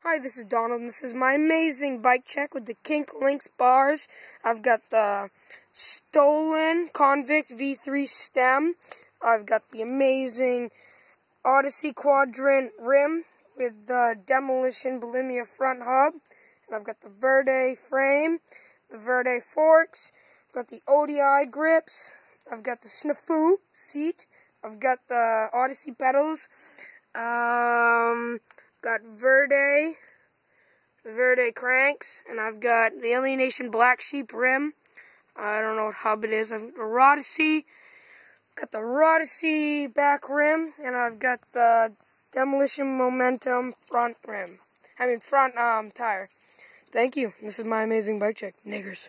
Hi, this is Donald, and this is my amazing bike check with the Kink Lynx bars. I've got the stolen Convict V3 stem. I've got the amazing Odyssey Quadrant rim with the Demolition Bulimia front hub. And I've got the Verde frame, the Verde forks. I've got the ODI grips. I've got the Snafu seat. I've got the Odyssey pedals. Got Verde cranks, and I've got the Alienation Black Sheep rim. I don't know what hub it is. I've got the Rodyssey back rim, and I've got the Demolition Momentum front tire. Thank you. This is my amazing bike check. Niggers.